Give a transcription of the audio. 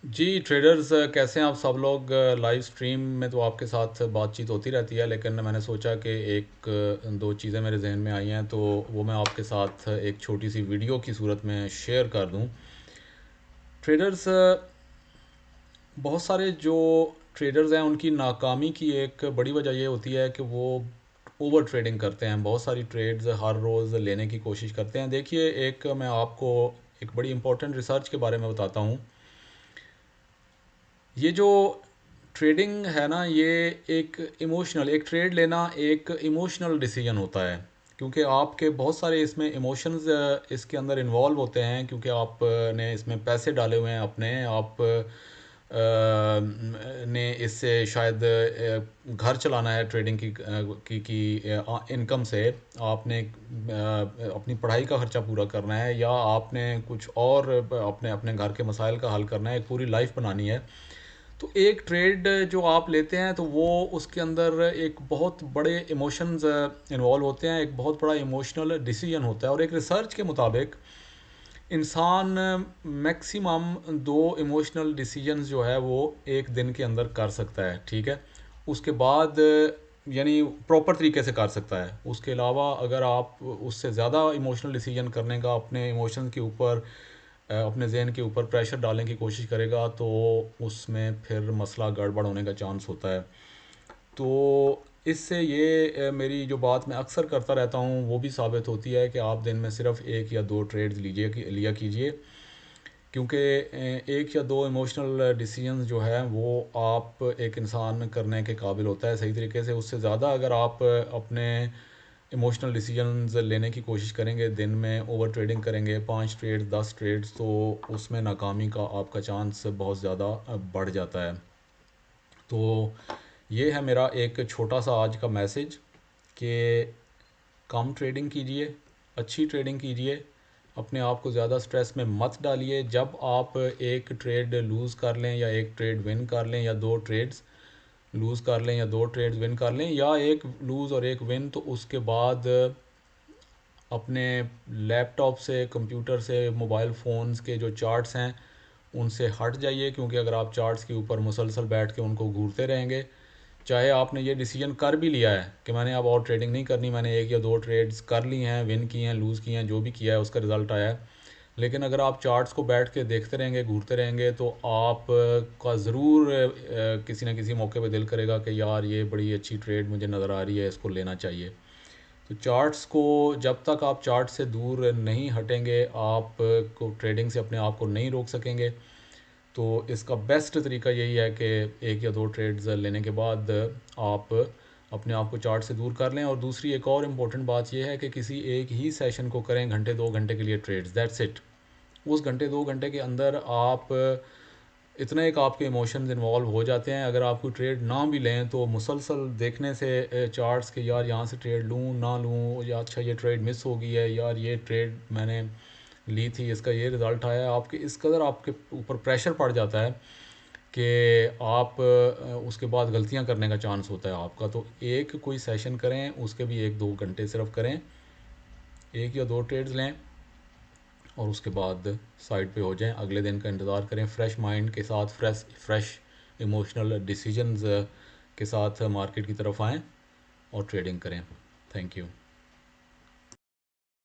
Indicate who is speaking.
Speaker 1: جی traders کیسے ہیں آپ سب لوگ؟ لائیو سٹریم میں تو آپ کے ساتھ بات چیت ہوتی رہتی ہے، لیکن میں نے سوچا کہ ایک دو چیزیں میرے ذہن میں آئی ہیں تو وہ میں آپ کے ساتھ ایک چھوٹی سی ویڈیو کی صورت میں شیئر کر دوں۔ ٹریڈرز بہت سارے جو ٹریڈرز ہیں ان کی ناکامی کی ایک بڑی وجہ یہ ہوتی ہے کہ وہ اوور ٹریڈنگ کرتے ہیں، بہت ساری ٹریڈز ہر روز لینے کی کوشش کرتے ہیں۔ دیکھیے، ایک میں آپ کو ایک بڑی امپورٹنٹ ریسرچ کے بارے میں بتاتا ہوں۔ یہ جو ٹریڈنگ ہے نا، یہ ایک ٹریڈ لینا ایک ایموشنل ڈیسیجن ہوتا ہے، کیونکہ آپ کے بہت سارے اس میں ایموشنز اس کے اندر انوالو ہوتے ہیں، کیونکہ آپ نے اس میں پیسے ڈالے ہوئے ہیں اپنے، آپ نے اس سے شاید گھر چلانا ہے ٹریڈنگ کی انکم سے، آپ نے اپنی پڑھائی کا خرچہ پورا کرنا ہے، یا آپ نے کچھ اور اپنے گھر کے مسائل کا حل کرنا ہے، ایک پوری لائف بنانی ہے۔ تو ایک ٹریڈ جو آپ لیتے ہیں تو وہ اس کے اندر ایک بہت بڑے ایموشنز انوالو ہوتے ہیں، ایک بہت بڑا ایموشنل ڈیسیجن ہوتا ہے، اور ایک ریسرچ کے مطابق انسان میکسیمم دو ایموشنل ڈیسیجنز جو ہے وہ ایک دن کے اندر کر سکتا ہے، ٹھیک ہے؟ اس کے بعد یعنی پراپر طریقے سے کر سکتا ہے۔ اس کے علاوہ اگر آپ اس سے زیادہ ایموشنل ڈیسیجن کرنے کا، اپنے ایموشن کے اوپر اپنے ذہن کے اوپر پریشر ڈالنے کی کوشش کرے گا تو اس میں پھر مسئلہ گڑبڑ ہونے کا چانس ہوتا ہے۔ تو اس سے یہ میری جو بات میں اکثر کرتا رہتا ہوں وہ بھی ثابت ہوتی ہے کہ آپ دن میں صرف ایک یا دو ٹریڈز لیا کیجئے، کیونکہ ایک یا دو ایموشنل ڈیسیجنز جو ہے وہ آپ ایک انسان کرنے کے قابل ہوتا ہے صحیح طریقے سے۔ اس سے زیادہ اگر آپ اپنے ایموشنل ڈیسیجنز لینے کی کوشش کریں گے، دن میں اوور ٹریڈنگ کریں گے، 5 ٹریڈ 10 ٹریڈز، تو اس میں ناکامی کا آپ کا چانس بہت زیادہ بڑھ جاتا ہے۔ تو یہ ہے میرا ایک چھوٹا سا آج کا میسج کہ کم ٹریڈنگ کیجئے، اچھی ٹریڈنگ کیجئے، اپنے آپ کو زیادہ سٹریس میں مت ڈالیے۔ جب آپ ایک ٹریڈ لوز کر لیں یا ایک ٹریڈ ون کر لیں، یا دو ٹریڈز لوز کر لیں یا دو ٹریڈز ون کر لیں، یا ایک لوز اور ایک ون، تو اس کے بعد اپنے لیپ ٹاپ سے، کمپیوٹر سے، موبائل فونز کے جو چارٹس ہیں ان سے ہٹ جائیے، کیونکہ اگر آپ چارٹس کے اوپر مسلسل بیٹھ کے ان کو گھورتے رہیں گے، چاہے آپ نے یہ ڈیسیجن کر بھی لیا ہے کہ میں نے اب اور ٹریڈنگ نہیں کرنی، میں نے ایک یا دو ٹریڈز کر لی ہیں، ون کی ہیں، لوز کی ہیں، جو بھی کیا ہے اس کا رزلٹ آیا ہے، لیکن اگر آپ چارٹس کو بیٹھ کے دیکھتے رہیں گے، گھورتے رہیں گے، تو آپ کا ضرور کسی نہ کسی موقع پہ دل کرے گا کہ یار یہ بڑی اچھی ٹریڈ مجھے نظر آ رہی ہے، اس کو لینا چاہیے۔ تو چارٹس کو جب تک آپ چارٹ سے دور نہیں ہٹیں گے، آپ کو ٹریڈنگ سے اپنے آپ کو نہیں روک سکیں گے۔ تو اس کا بیسٹ طریقہ یہی ہے کہ ایک یا دو ٹریڈز لینے کے بعد آپ اپنے آپ کو چارٹ سے دور کر لیں۔ اور دوسری ایک اور امپورٹنٹ بات یہ ہے کہ کسی ایک ہی سیشن کو کریں، گھنٹے 2 گھنٹے کے لیے ٹریڈز، دیٹس اٹ۔ اس گھنٹے 2 گھنٹے کے اندر آپ اتنے ایک آپ کے ایموشنز انوالو ہو جاتے ہیں، اگر آپ کوئی ٹریڈ نہ بھی لیں تو مسلسل دیکھنے سے چارٹس کے، یار یہاں سے ٹریڈ لوں نہ لوں، یا اچھا یہ ٹریڈ مس ہو گئی ہے، یار یہ ٹریڈ میں نے لی تھی، اس کا یہ رزلٹ آیا ہے، آپ کے اس قدر آپ کے اوپر پریشر پڑ جاتا ہے کہ آپ اس کے بعد غلطیاں کرنے کا چانس ہوتا ہے آپ کا۔ تو ایک کوئی سیشن کریں، اس کے بھی 1 2 گھنٹے صرف کریں، ایک یا دو ٹریڈز لیں، اور اس کے بعد سائڈ پہ ہو جائیں، اگلے دن کا انتظار کریں، فریش مائنڈ کے ساتھ، فریش ایموشنل ڈیسیجنز کے ساتھ مارکیٹ کی طرف آئیں اور ٹریڈنگ کریں۔ Thank you.